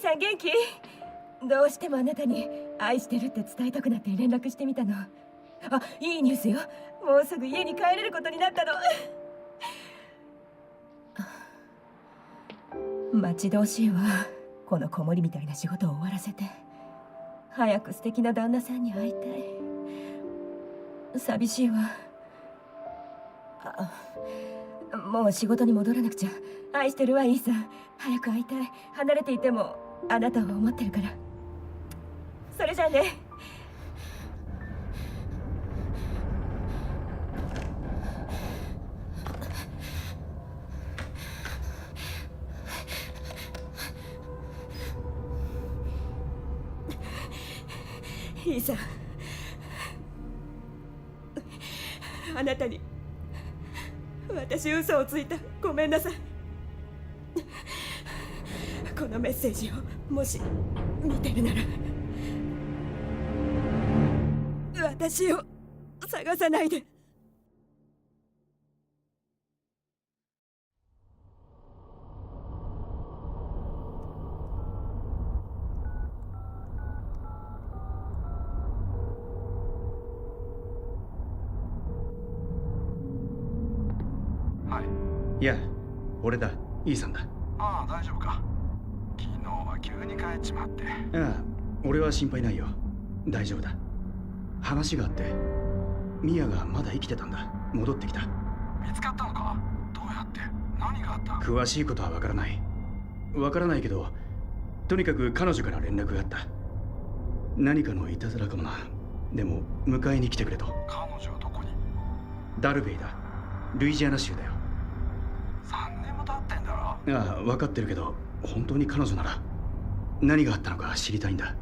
さん元気？どうしてもあなたに愛してるって伝えたくなって連絡してみたの。あ、いいニュースよ。もうすぐ家に帰れることになったの。待ち遠しいわ。この子守みたいな仕事を終わらせて早く素敵な旦那さんに会いたい。寂しいわ。もう仕事に戻らなくちゃ。愛してるわ、イーさん。早く会いたい。離れていてもあなたを思ってるから。それじゃあね。イーさん、あなたに私嘘をついた。ごめんなさい。このメッセージをもし見てるなら私を探さないで。いや、俺だ。イーさんだ。ああ、大丈夫か。昨日は急に帰っちまって。ああ、俺は心配ないよ。大丈夫だ。話があって、ミヤがまだ生きてたんだ。戻ってきた。見つかったのか？どうやって？何があった？詳しいことはわからない。わからないけど、とにかく彼女から連絡があった。何かのいたずらかもな。でも、迎えに来てくれと。彼女はどこに？ダルベイだ。ルイジアナ州だよ。3年も経ってんだろ。ああ、分かってるけど、本当に彼女なら何があったのか知りたいんだ。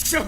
ちょ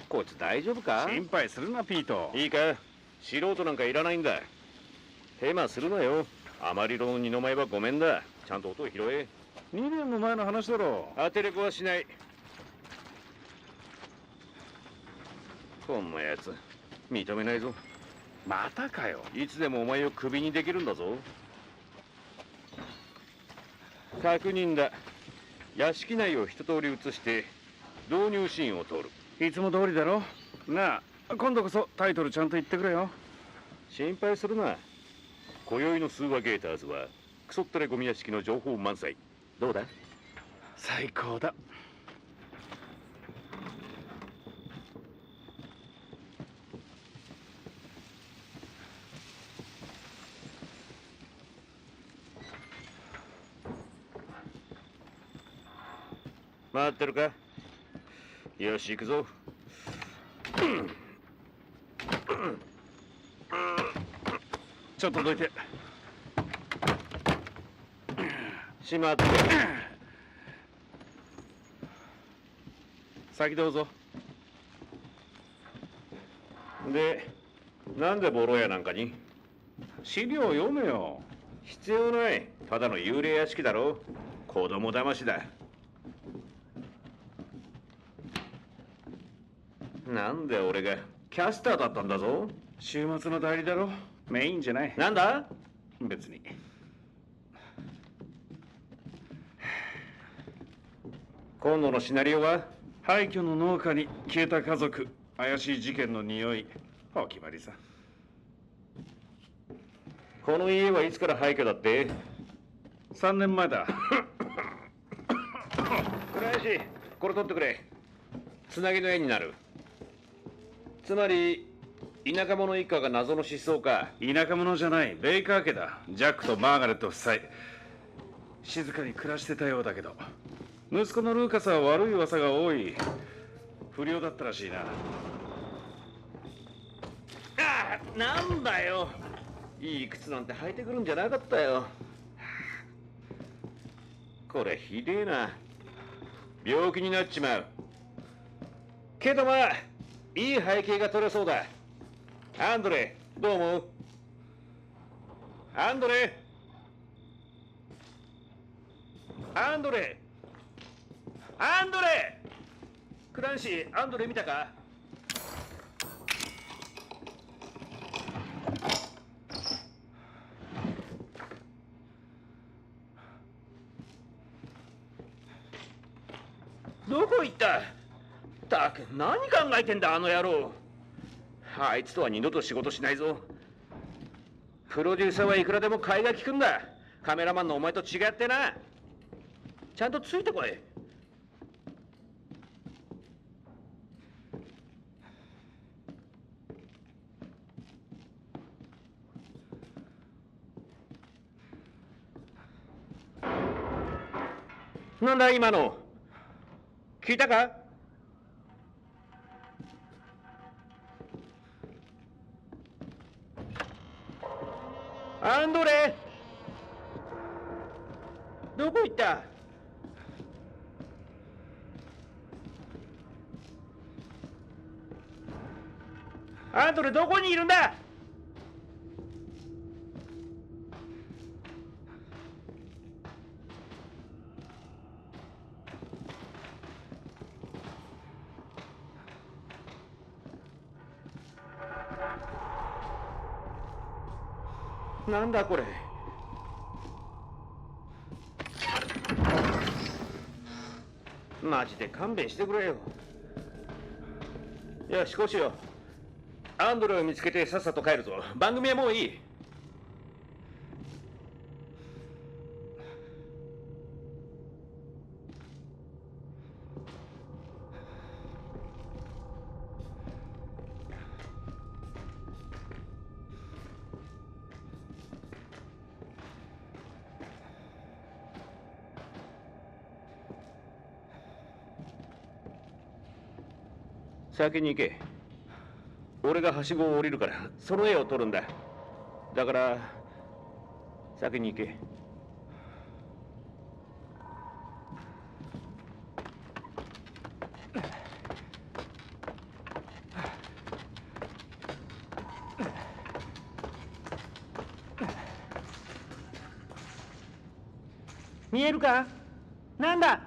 こいつ大丈夫か？心配するな、ピート。いいか、素人なんかいらないんだ。ヘマするなよ。あまりろの二の舞はごめんだ。ちゃんと音を拾え。2年も前の話だろ。当てれこはしない。こんなやつ認めないぞ。またかよ。いつでもお前をクビにできるんだぞ。確認だ。屋敷内を一通り移して導入シーンを通る。いつも通りだろ。なあ、今度こそタイトルちゃんと言ってくれよ。心配するな。今宵のスーワゲーターズはクソったれゴミ屋敷の情報満載。どうだ？最高だ。待ってるか？よし、行くぞ。ちょっとどいて。しまって。先どうぞ。で、なんでボロ屋なんかに？資料を読めよ。必要ない。ただの幽霊屋敷だろ。子供騙しだ。なんで俺がキャスターだったんだぞ。週末の代理だろ。メインじゃない。なんだ？別に。今度のシナリオは？廃墟の農家に消えた家族、怪しい事件の匂い。お決まりさ。この家はいつから廃墟だって？ 3年前だ。倉石、これ取ってくれ。つなぎの絵になる。つまり田舎者一家が謎の失踪か。田舎者じゃない、ベイカー家だ。ジャックとマーガレット夫妻。静かに暮らしてたようだけど、息子のルーカスは悪い噂が多い。不良だったらしいな。ああ、なんだよ。いい靴なんて履いてくるんじゃなかったよ。これひでえな。病気になっちまう。けどまあいい背景が取れそうだ。アンドレ、どう思う？アンドレ、アンドレ、アンドレ、クランシー、アンドレ見たか？どこ行った？たく何考えてんだあの野郎。あいつとは二度と仕事しないぞ。プロデューサーはいくらでも買いが利くんだ。カメラマンのお前と違ってな。ちゃんとついてこい。なんだ今の。聞いたか？アンドレ、どこ行った？アンドレどこにいるんだ？なんだこれ。マジで勘弁してくれよ。よしこうしよう。アンドレを見つけてさっさと帰るぞ。番組はもういい。先に行け。俺がはしごを降りるからその絵を撮るんだ。だから先に行け。見えるか？なんだ？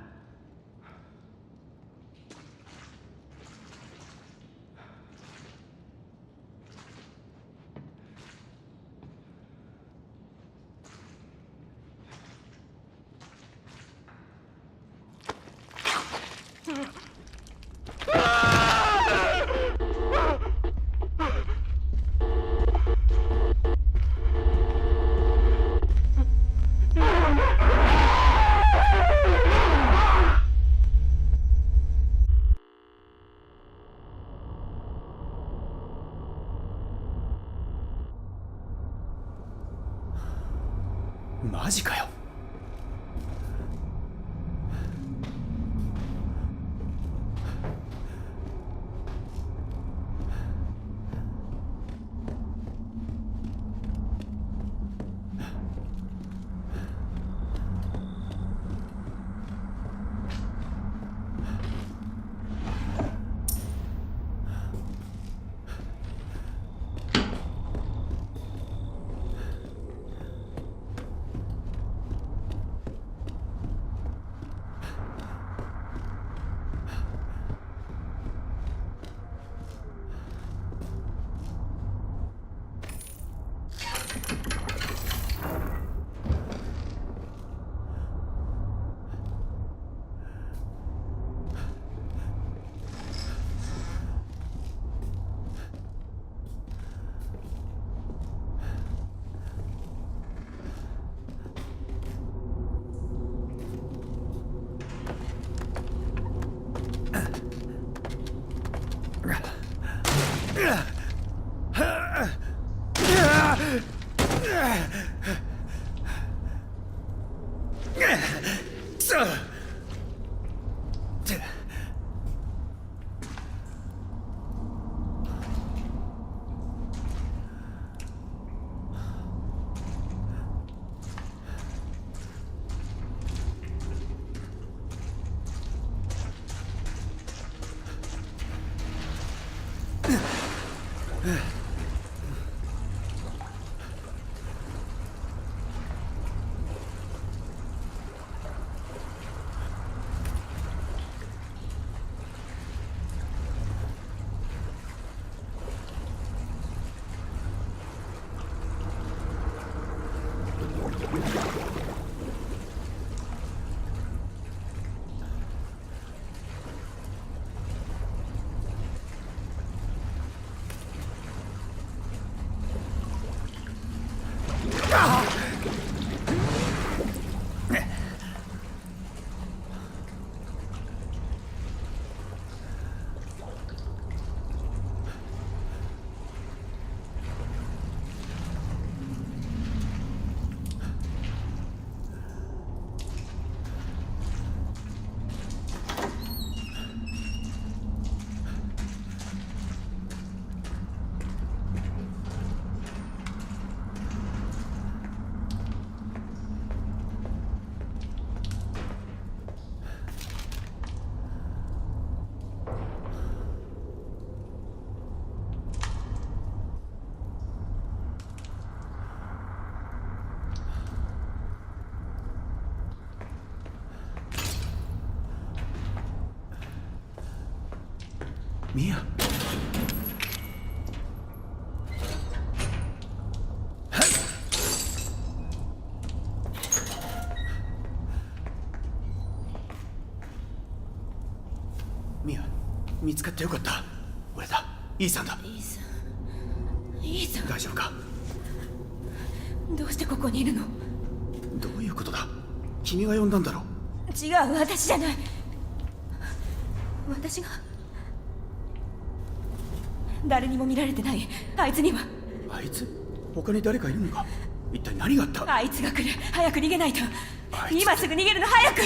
マジかよ。ミア。ミア、見つかってよかった。俺だ、イーサンだ。イーサン、イーサン、大丈夫か？どうしてここにいるの？どういうことだ？君が呼んだんだろ？違う、私じゃない。私が誰にも見られてない。あいつには。あいつ？他に誰かいるのか？一体何があった？あいつが来る。早く逃げないと。あいつ今すぐ逃げるの、早く。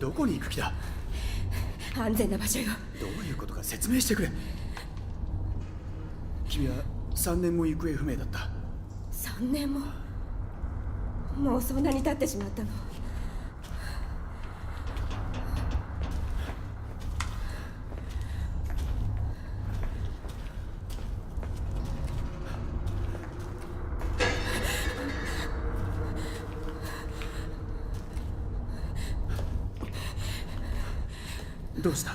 どこに行く気だ？安全な場所よ。どういうことか説明してくれ。君は3年も行方不明だった。3年も。もうそんなに経ってしまったの。どうした？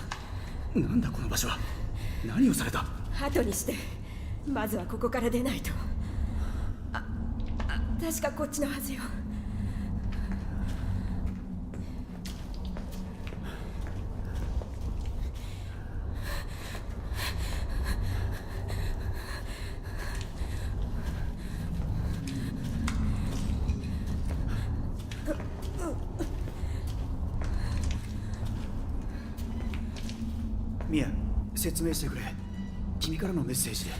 なんだこの場所は。何をされた？後にして、まずはここから出ないと。確かこっちのはずよ。ミア、説明してくれ。君からのメッセージで。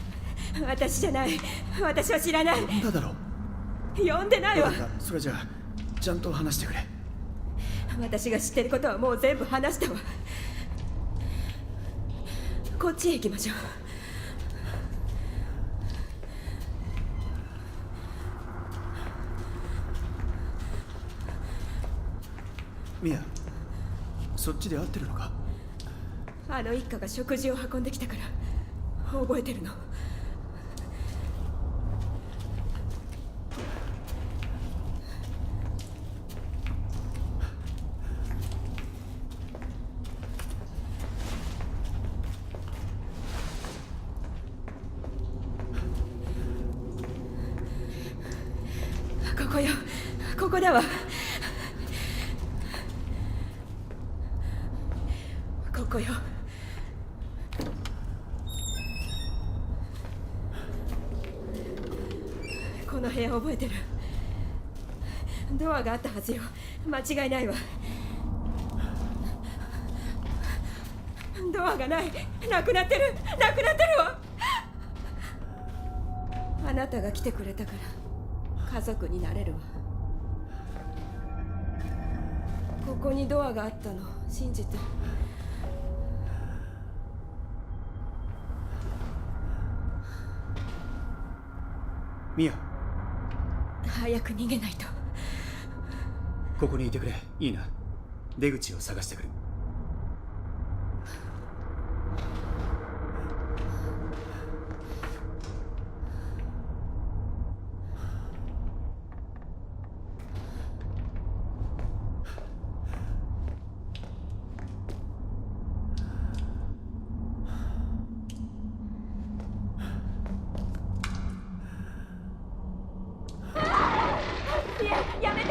私じゃない。私は知らない。呼んだだろ？呼んでないわ。分かった。それじゃあちゃんと話してくれ。私が知ってることはもう全部話したわ。こっちへ行きましょう。ミア、そっちで合ってるのか？あの一家が食事を運んできたから覚えてるの。ここよ、ここだわ。ここよ。この部屋覚えてる。ドアがあったはずよ。間違いないわ。ドアがない。なくなってる。なくなってるわ。あなたが来てくれたから家族になれるわ。ここにドアがあったの信じて。ミア、早く逃げないと。ここにいてくれ。いいな。出口を探してくる。やめて。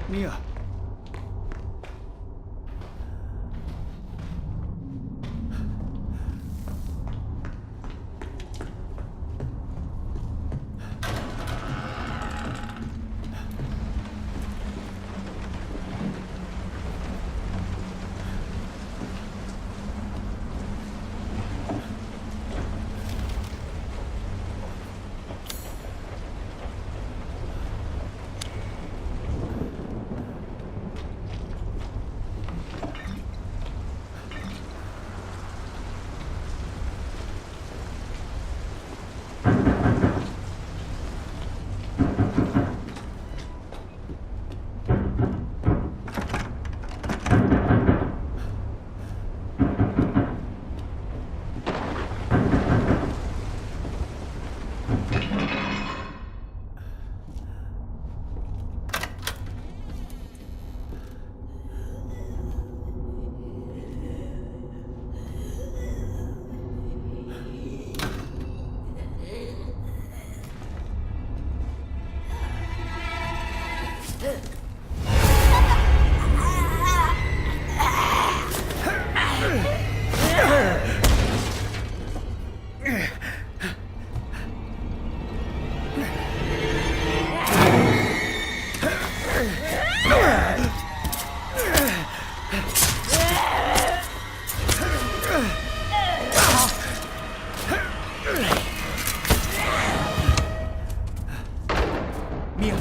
ミア。ミア、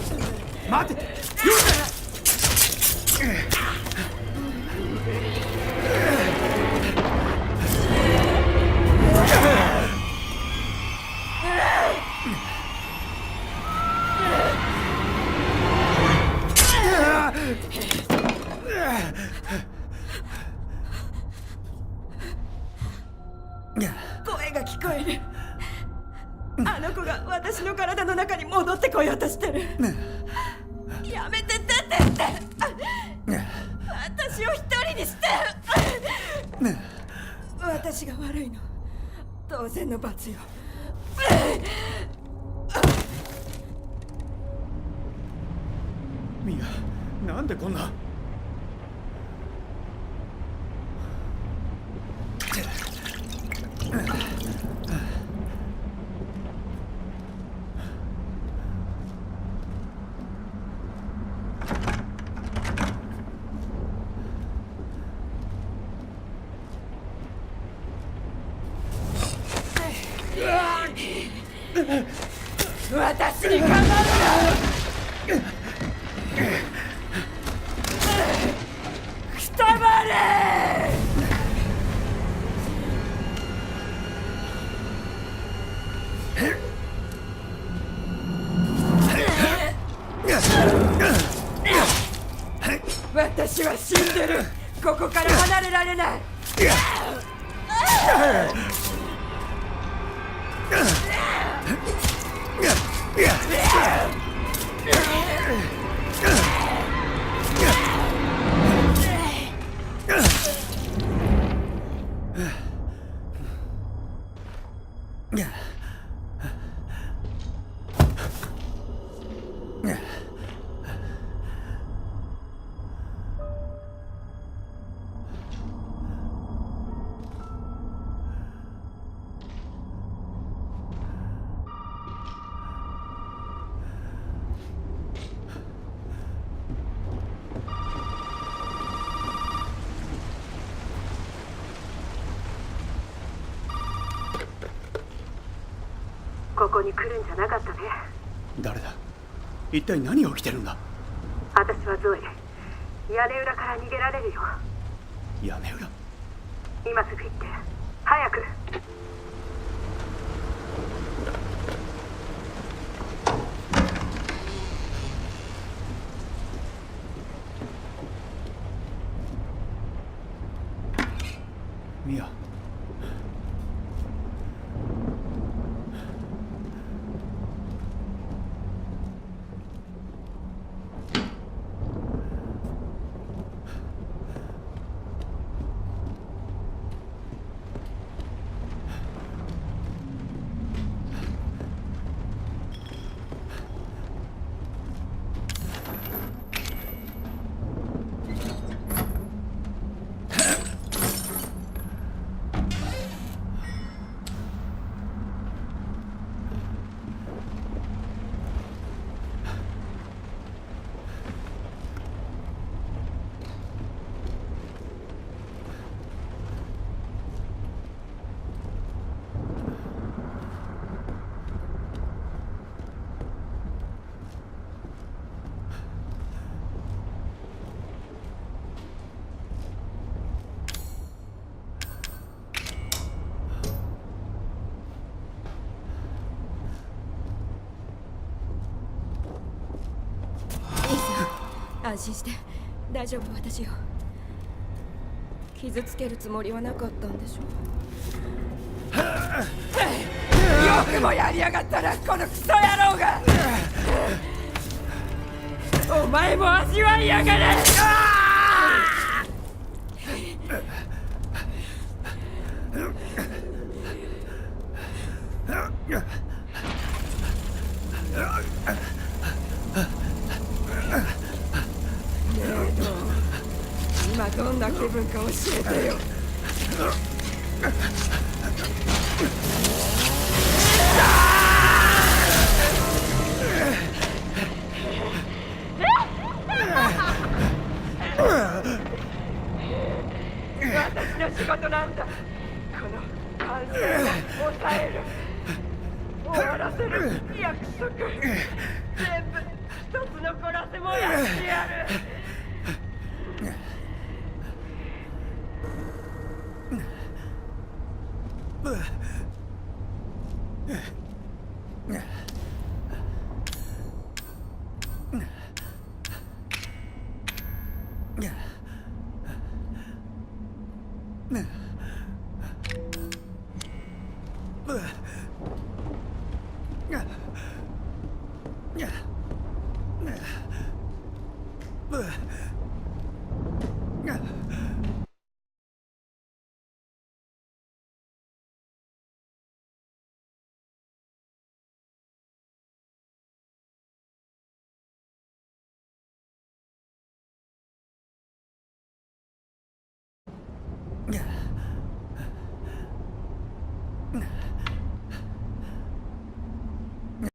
待って。声が聞こえる。あの子が私の体の中に戻ってこようとしてる。やめて出てって。私を一人にして。私が悪いの。当然の罰よ。ミア、なんでこんな。私にかかるな。くたばれ。私は死んでる。ここから離れられない。ここに来るんじゃなかったね。誰だ。一体何が起きてるんだ。私はゾエ。屋根裏から逃げられるよ。屋根裏。今すぐ行って早く。安心して大丈夫。私よ。傷つけるつもりはなかったんでしょ。よくもやりやがったな、このクソ野郎が。お前も味わいやがれ。今どんな気分か教えてよ。私の仕事なんだ。この感性を抑える、終わらせる約束、全部一つ残らせ燃やしてやる。うっ